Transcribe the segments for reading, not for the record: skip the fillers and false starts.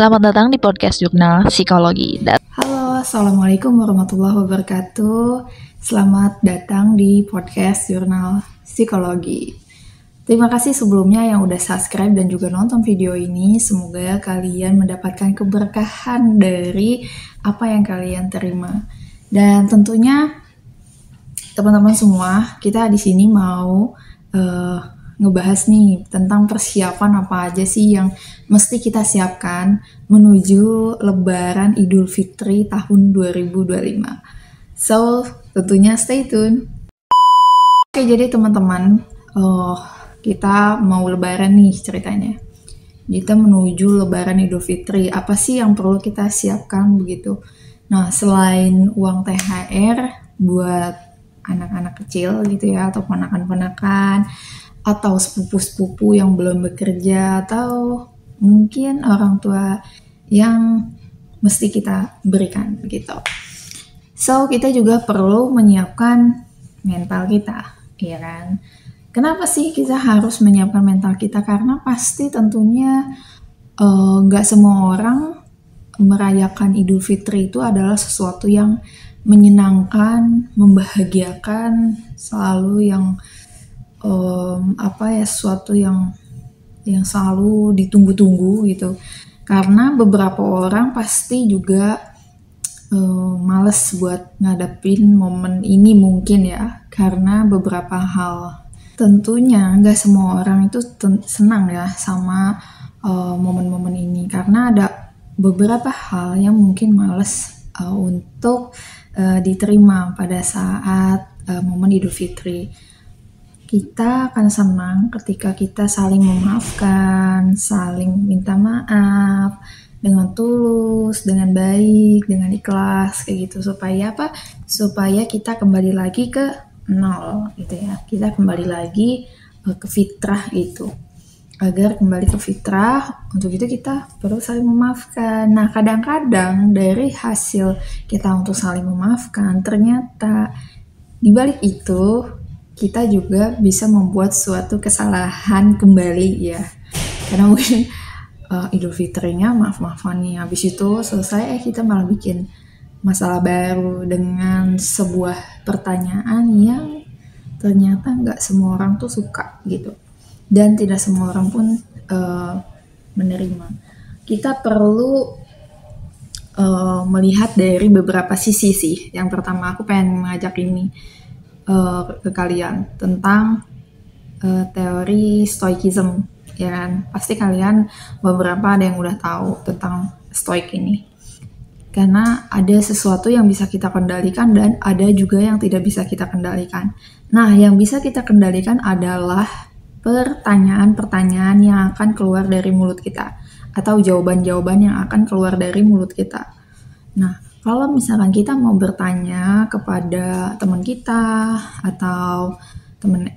Selamat datang di podcast Jurnal Psikologi. Halo, Assalamualaikum warahmatullahi wabarakatuh. Selamat datang di podcast Jurnal Psikologi. Terima kasih sebelumnya yang udah subscribe dan juga nonton video ini. Semoga kalian mendapatkan keberkahan dari apa yang kalian terima. Dan tentunya teman-teman semua, kita di sini mau ngebahas nih tentang persiapan apa aja sih yang mesti kita siapkan menuju Lebaran Idul Fitri tahun 2025. So, tentunya stay tune. Oke, jadi teman-teman, kita mau Lebaran nih ceritanya. Kita menuju Lebaran Idul Fitri. Apa sih yang perlu kita siapkan begitu? Nah, selain uang THR buat anak-anak kecil gitu ya, atau ponakan-ponakan, atau sepupu-sepupu yang belum bekerja, atau mungkin orang tua yang mesti kita berikan gitu. So, kita juga perlu menyiapkan mental kita, ya kan? Kenapa sih kita harus menyiapkan mental kita? Karena pasti tentunya gak semua orang merayakan Idul Fitri itu adalah sesuatu yang menyenangkan, membahagiakan, selalu yang sesuatu yang selalu ditunggu-tunggu gitu. Karena beberapa orang pasti juga males buat ngadepin momen ini mungkin ya, karena beberapa hal. Tentunya nggak semua orang itu senang ya sama momen-momen ini, karena ada beberapa hal yang mungkin males untuk diterima pada saat momen Idul Fitri. Kita akan senang ketika kita saling memaafkan, saling minta maaf dengan tulus, dengan baik, dengan ikhlas kayak gitu. Supaya apa? Supaya kita kembali lagi ke nol gitu ya. Kita kembali lagi ke fitrah gitu. Agar kembali ke fitrah, untuk itu kita perlu saling memaafkan. Nah, kadang-kadang dari hasil kita untuk saling memaafkan, ternyata di balik itu kita juga bisa membuat suatu kesalahan kembali ya. Karena mungkin Idul Fitrinya maaf-maafan nih, habis itu selesai kita malah bikin masalah baru dengan sebuah pertanyaan yang ternyata nggak semua orang tuh suka gitu. Dan tidak semua orang pun menerima. Kita perlu melihat dari beberapa sisi sih. Yang pertama aku pengen mengajak ini ke kalian tentang teori stoikism, ya kan? Pasti kalian beberapa ada yang udah tahu tentang stoik ini. Karena ada sesuatu yang bisa kita kendalikan dan ada juga yang tidak bisa kita kendalikan. Nah, yang bisa kita kendalikan adalah pertanyaan-pertanyaan yang akan keluar dari mulut kita atau jawaban-jawaban yang akan keluar dari mulut kita. Nah, kalau misalkan kita mau bertanya kepada teman kita atau teman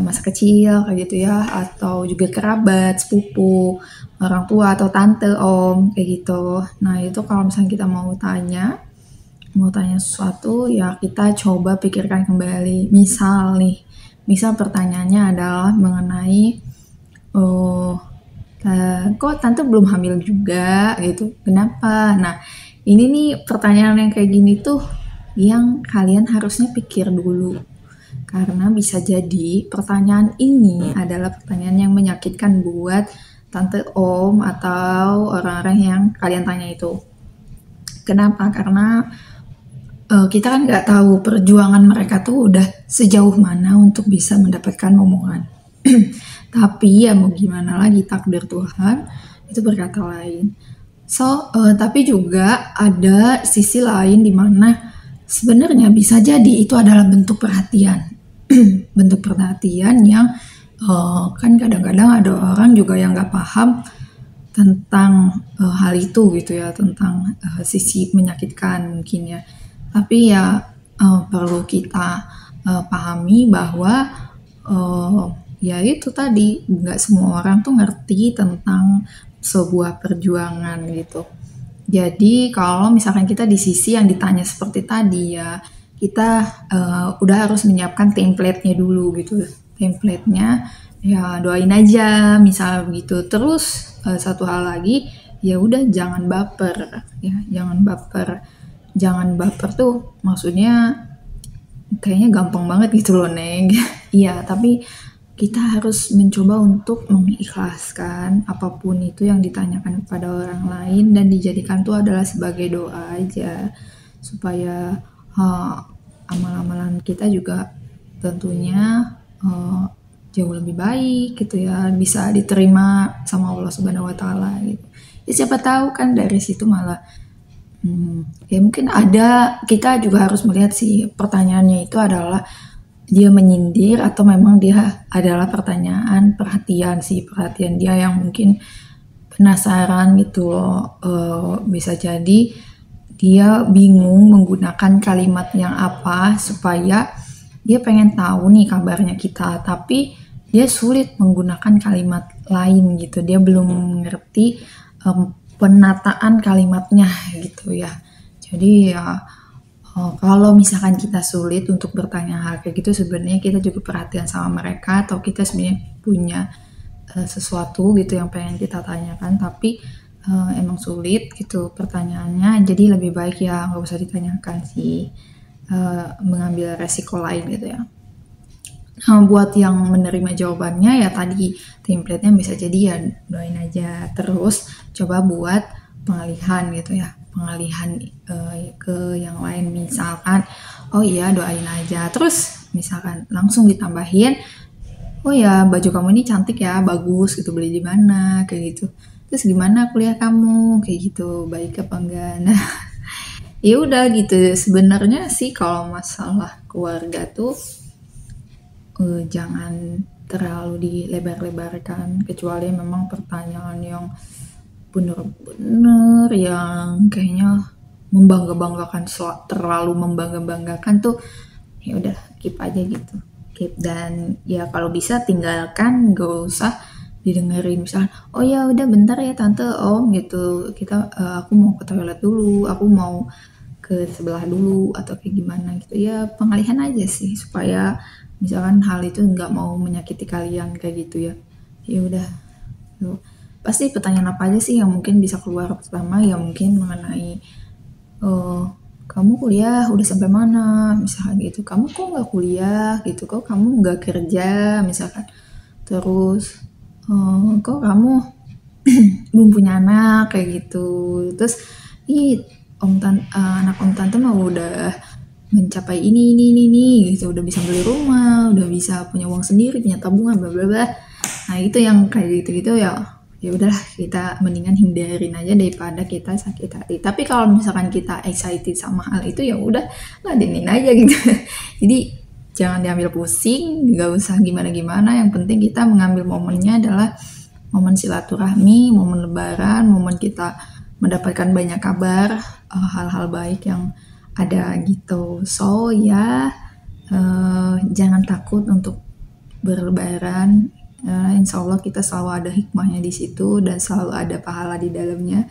masa kecil kayak gitu ya, atau juga kerabat, sepupu, orang tua atau tante, om kayak gitu. Nah, itu kalau misalkan kita mau tanya sesuatu ya, kita coba pikirkan kembali. Misal pertanyaannya adalah mengenai kok tante belum hamil juga gitu, kenapa? Nah, ini nih pertanyaan yang kayak gini tuh yang kalian harusnya pikir dulu. Karena bisa jadi pertanyaan ini adalah pertanyaan yang menyakitkan buat tante, om, atau orang-orang yang kalian tanya itu. Kenapa? Karena kita kan nggak tahu perjuangan mereka tuh udah sejauh mana untuk bisa mendapatkan omongan. Tapi ya mau gimana lagi, takdir Tuhan itu berkata lain. So, tapi juga ada sisi lain di mana sebenarnya bisa jadi itu adalah bentuk perhatian. Bentuk perhatian yang kan kadang-kadang ada orang juga yang gak paham tentang hal itu gitu ya, tentang sisi menyakitkan mungkin ya. Tapi ya perlu kita pahami bahwa ya itu tadi, gak semua orang tuh ngerti tentang sebuah perjuangan gitu. Jadi kalau misalkan kita di sisi yang ditanya seperti tadi ya, kita udah harus menyiapkan template-nya dulu gitu. Template-nya ya doain aja misal begitu. Terus satu hal lagi, ya udah jangan baper ya, jangan baper tuh maksudnya kayaknya gampang banget gitu loh Neng. Iya, tapi kita harus mencoba untuk mengikhlaskan apapun itu yang ditanyakan kepada orang lain dan dijadikan tuh adalah sebagai doa aja supaya amalan-amalan kita juga tentunya jauh lebih baik gitu ya, bisa diterima sama Allah Subhanahu wa taala gitu. Ya siapa tahu kan dari situ malah ya mungkin kita juga harus melihat sih pertanyaannya itu adalah dia menyindir atau memang dia adalah pertanyaan perhatian dia yang mungkin penasaran gitu loh. Bisa jadi dia bingung menggunakan kalimat yang apa supaya dia pengen tahu nih kabarnya kita, tapi dia sulit menggunakan kalimat lain gitu, dia belum ngerti penataan kalimatnya gitu ya. Jadi ya kalau misalkan kita sulit untuk bertanya hal kayak gitu, sebenarnya kita juga perhatian sama mereka atau kita sebenarnya punya sesuatu gitu yang pengen kita tanyakan, tapi emang sulit gitu pertanyaannya, jadi lebih baik ya nggak usah ditanyakan sih, mengambil resiko lain gitu ya. Nah, buat yang menerima jawabannya ya tadi template-nya bisa jadi ya doain aja, terus coba buat pengalihan gitu ya, pengalihan ke yang lain, misalkan oh iya doain aja, terus misalkan langsung ditambahin oh ya baju kamu ini cantik ya, bagus gitu, beli di mana kayak gitu, terus gimana kuliah kamu kayak gitu, baik apa enggak. Nah ya udah gitu, sebenarnya sih kalau masalah keluarga tuh jangan terlalu dilebar-lebarkan, kecuali memang pertanyaan yang bener-bener yang kayaknya membangga-banggakan, terlalu membangga-banggakan tuh ya udah keep aja gitu, keep. Dan ya kalau bisa tinggalkan, gak usah didengerin, misalnya oh ya udah bentar ya tante om gitu, aku mau ke toilet dulu, aku mau ke sebelah dulu atau kayak gimana gitu ya, pengalihan aja sih supaya misalkan hal itu nggak mau menyakiti kalian kayak gitu ya. Ya udah, pasti pertanyaan apa aja sih yang mungkin bisa keluar pertama ya, mungkin mengenai kamu kuliah udah sampai mana misalkan gitu, kamu kok nggak kuliah gitu, kok kamu nggak kerja misalkan, terus kok kamu belum punya anak kayak gitu, terus anak om tante mah udah mencapai ini gitu, udah bisa beli rumah, udah bisa punya uang sendiri, punya tabungan, bla bla bla. Nah itu yang kayak gitu ya udahlah, kita mendingan hindarin aja daripada kita sakit hati. Tapi kalau misalkan kita excited sama hal itu ya udah ladenin aja gitu. Jadi jangan diambil pusing, gak usah gimana-gimana, yang penting kita mengambil momennya adalah momen silaturahmi, momen lebaran, momen kita mendapatkan banyak kabar, hal-hal baik yang ada gitu. So ya jangan takut untuk berlebaran, insya Allah kita selalu ada hikmahnya di situ dan selalu ada pahala di dalamnya.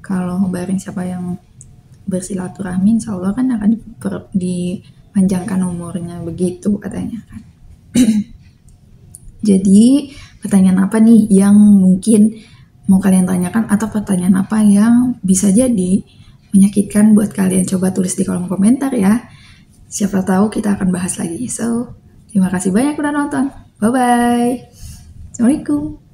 Kalau bareng siapa yang bersilaturahmi, insya Allah kan akan dipanjangkan umurnya, begitu katanya kan. Jadi pertanyaan apa nih yang mungkin mau kalian tanyakan, atau pertanyaan apa yang bisa jadi menyakitkan buat kalian, coba tulis di kolom komentar ya. Siapa tahu kita akan bahas lagi. So, terima kasih banyak udah nonton. Bye-bye. Assalamualaikum.